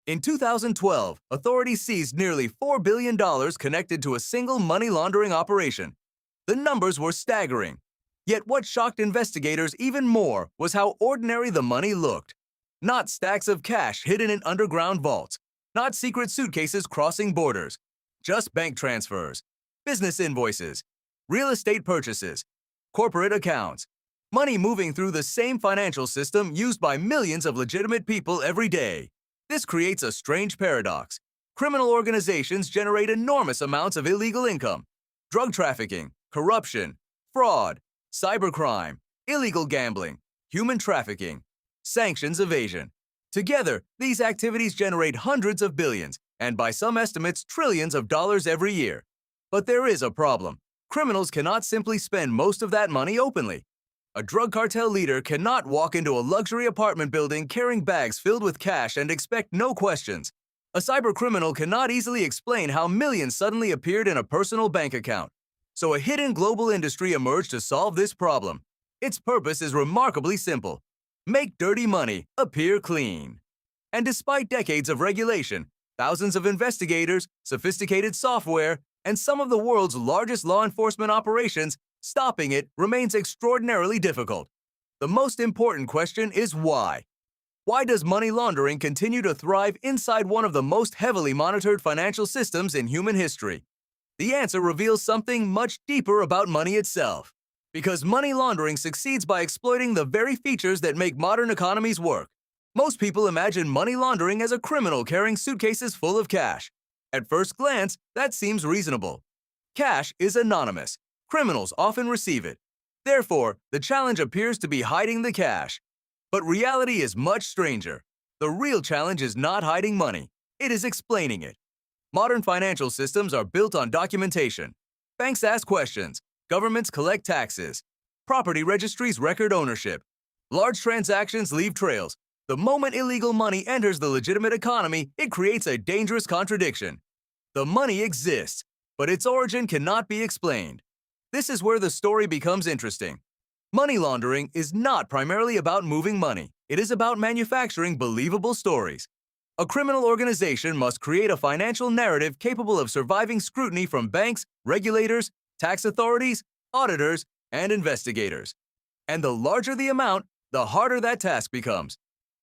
In 2012, authorities seized nearly $4 billion connected to a single money laundering operation. The numbers were staggering. Yet what shocked investigators even more was how ordinary the money looked. Not stacks of cash hidden in underground vaults, not secret suitcases crossing borders, just bank transfers, business invoices, real estate purchases, corporate accounts, money moving through the same financial system used by millions of legitimate people every day. This creates a strange paradox. Criminal organizations generate enormous amounts of illegal income. Drug trafficking, corruption, fraud, cybercrime, illegal gambling, human trafficking, sanctions evasion. Together, these activities generate hundreds of billions, and by some estimates, trillions of dollars every year. But there is a problem. Criminals cannot simply spend most of that money openly. A drug cartel leader cannot walk into a luxury apartment building carrying bags filled with cash and expect no questions. A cybercriminal cannot easily explain how millions suddenly appeared in a personal bank account. So a hidden global industry emerged to solve this problem. Its purpose is remarkably simple: make dirty money appear clean. And despite decades of regulation, thousands of investigators, sophisticated software, and some of the world's largest law enforcement operations, stopping it remains extraordinarily difficult. The most important question is why. Why does money laundering continue to thrive inside one of the most heavily monitored financial systems in human history? The answer reveals something much deeper about money itself. Because money laundering succeeds by exploiting the very features that make modern economies work. Most people imagine money laundering as a criminal carrying suitcases full of cash. At first glance, that seems reasonable. Cash is anonymous. Criminals often receive it. Therefore, the challenge appears to be hiding the cash. But reality is much stranger. The real challenge is not hiding money. It is explaining it. Modern financial systems are built on documentation. Banks ask questions. Governments collect taxes. Property registries record ownership. Large transactions leave trails. The moment illegal money enters the legitimate economy, it creates a dangerous contradiction. The money exists, but its origin cannot be explained. This is where the story becomes interesting. Money laundering is not primarily about moving money. It is about manufacturing believable stories. A criminal organization must create a financial narrative capable of surviving scrutiny from banks, regulators, tax authorities, auditors, and investigators. And the larger the amount, the harder that task becomes.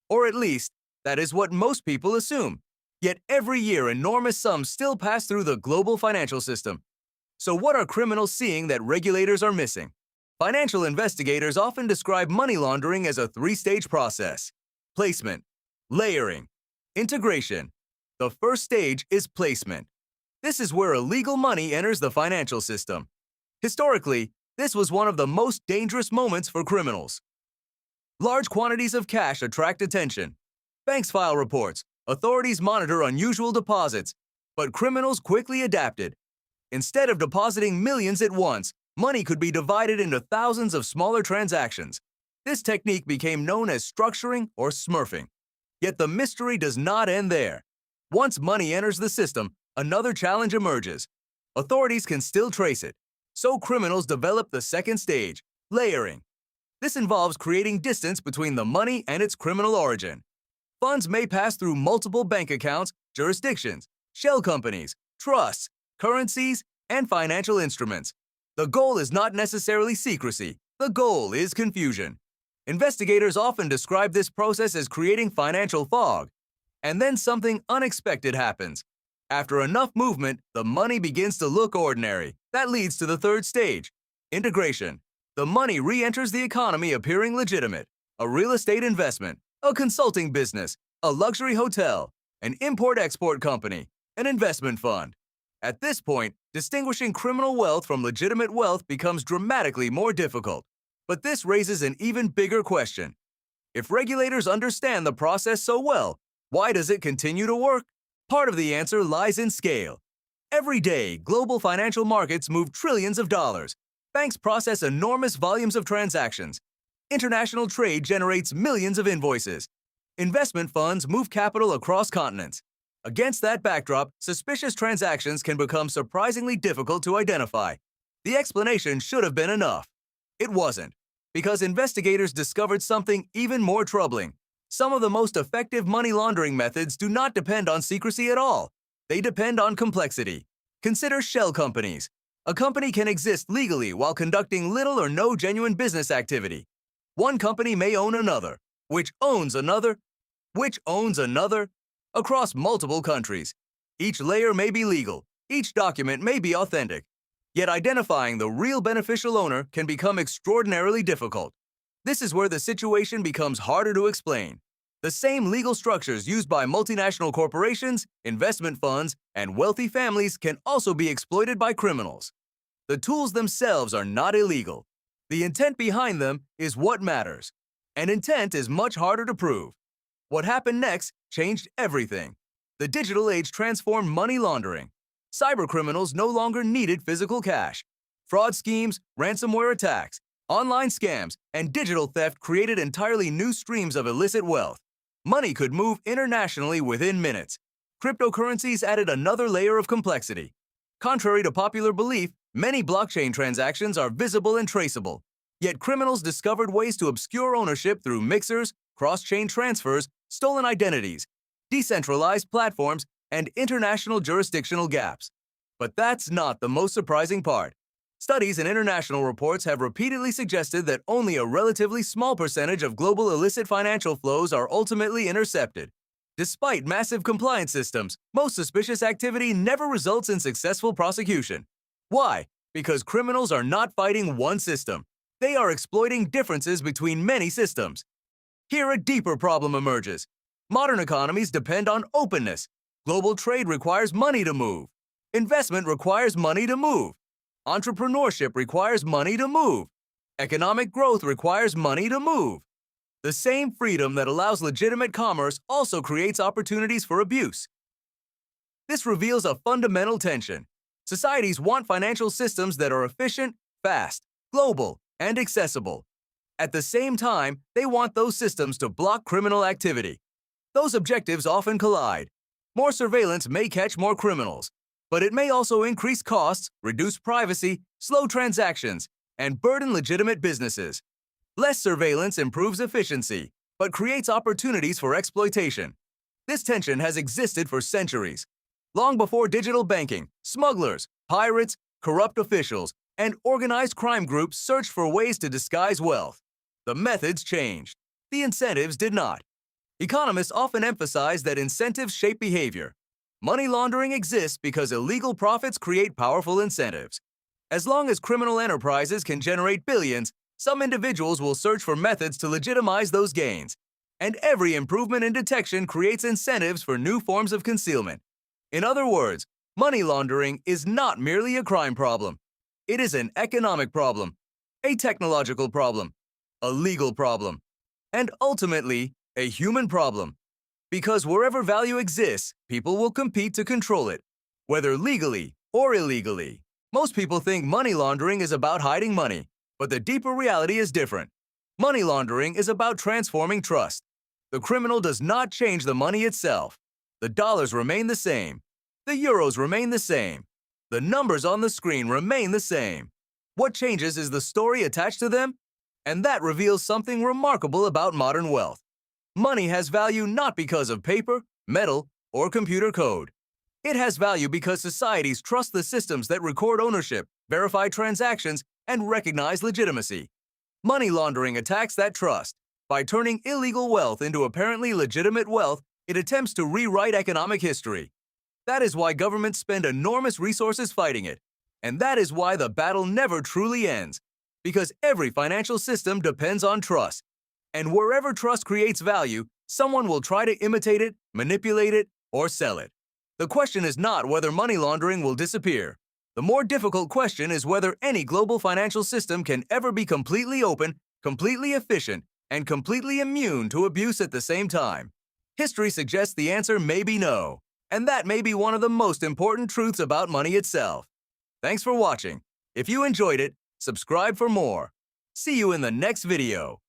Or at least, that is what most people assume. Yet every year, enormous sums still pass through the global financial system. So what are criminals seeing that regulators are missing? Financial investigators often describe money laundering as a three-stage process: placement, layering, integration. The first stage is placement. This is where illegal money enters the financial system. Historically, this was one of the most dangerous moments for criminals. Large quantities of cash attract attention. Banks file reports. Authorities monitor unusual deposits. But criminals quickly adapted. Instead of depositing millions at once, money could be divided into thousands of smaller transactions. This technique became known as structuring or smurfing. Yet the mystery does not end there. Once money enters the system, another challenge emerges. Authorities can still trace it. So criminals develop the second stage, layering. This involves creating distance between the money and its criminal origin. Funds may pass through multiple bank accounts, jurisdictions, shell companies, trusts, currencies, and financial instruments. The goal is not necessarily secrecy. The goal is confusion. Investigators often describe this process as creating financial fog. And then something unexpected happens. After enough movement, the money begins to look ordinary. That leads to the third stage, integration. The money re-enters the economy appearing legitimate. A real estate investment, a consulting business, a luxury hotel, an import-export company, an investment fund. At this point, distinguishing criminal wealth from legitimate wealth becomes dramatically more difficult. But this raises an even bigger question. If regulators understand the process so well, why does it continue to work? Part of the answer lies in scale. Every day, global financial markets move trillions of dollars. Banks process enormous volumes of transactions. International trade generates millions of invoices. Investment funds move capital across continents. Against that backdrop, suspicious transactions can become surprisingly difficult to identify. The explanation should have been enough. It wasn't, because investigators discovered something even more troubling. Some of the most effective money laundering methods do not depend on secrecy at all. They depend on complexity. Consider shell companies. A company can exist legally while conducting little or no genuine business activity. One company may own another, which owns another, across multiple countries. Each layer may be legal, each document may be authentic. Yet identifying the real beneficial owner can become extraordinarily difficult. This is where the situation becomes harder to explain. The same legal structures used by multinational corporations, investment funds, and wealthy families can also be exploited by criminals. The tools themselves are not illegal. The intent behind them is what matters. And intent is much harder to prove. What happened next changed everything. The digital age transformed money laundering. Cybercriminals no longer needed physical cash. Fraud schemes, ransomware attacks, online scams, and digital theft created entirely new streams of illicit wealth. Money could move internationally within minutes. Cryptocurrencies added another layer of complexity. Contrary to popular belief, many blockchain transactions are visible and traceable. Yet criminals discovered ways to obscure ownership through mixers, cross-chain transfers, stolen identities, decentralized platforms, and international jurisdictional gaps. But that's not the most surprising part. Studies and international reports have repeatedly suggested that only a relatively small percentage of global illicit financial flows are ultimately intercepted. Despite massive compliance systems, most suspicious activity never results in successful prosecution. Why? Because criminals are not fighting one system. They are exploiting differences between many systems. Here a deeper problem emerges. Modern economies depend on openness. Global trade requires money to move. Investment requires money to move. Entrepreneurship requires money to move. Economic growth requires money to move. The same freedom that allows legitimate commerce also creates opportunities for abuse. This reveals a fundamental tension. Societies want financial systems that are efficient, fast, global, and accessible. At the same time, they want those systems to block criminal activity. Those objectives often collide. More surveillance may catch more criminals, but it may also increase costs, reduce privacy, slow transactions, and burden legitimate businesses. Less surveillance improves efficiency, but creates opportunities for exploitation. This tension has existed for centuries. Long before digital banking, smugglers, pirates, corrupt officials, and organized crime groups searched for ways to disguise wealth. The methods changed. The incentives did not. Economists often emphasize that incentives shape behavior. Money laundering exists because illegal profits create powerful incentives. As long as criminal enterprises can generate billions, some individuals will search for methods to legitimize those gains. And every improvement in detection creates incentives for new forms of concealment. In other words, money laundering is not merely a crime problem. It is an economic problem, a technological problem, a legal problem, and ultimately, a human problem. Because wherever value exists, people will compete to control it, whether legally or illegally. Most people think money laundering is about hiding money, but the deeper reality is different. Money laundering is about transforming trust. The criminal does not change the money itself. The dollars remain the same. The euros remain the same. The numbers on the screen remain the same. What changes is the story attached to them, and that reveals something remarkable about modern wealth. Money has value not because of paper, metal, or computer code. It has value because societies trust the systems that record ownership, verify transactions, and recognize legitimacy. Money laundering attacks that trust. By turning illegal wealth into apparently legitimate wealth, it attempts to rewrite economic history. That is why governments spend enormous resources fighting it. And that is why the battle never truly ends. Because every financial system depends on trust. And wherever trust creates value, someone will try to imitate it, manipulate it, or sell it. The question is not whether money laundering will disappear. The more difficult question is whether any global financial system can ever be completely open, completely efficient, and completely immune to abuse at the same time. History suggests the answer may be no, and that may be one of the most important truths about money itself. Thanks for watching. If you enjoyed it, subscribe for more. See you in the next video.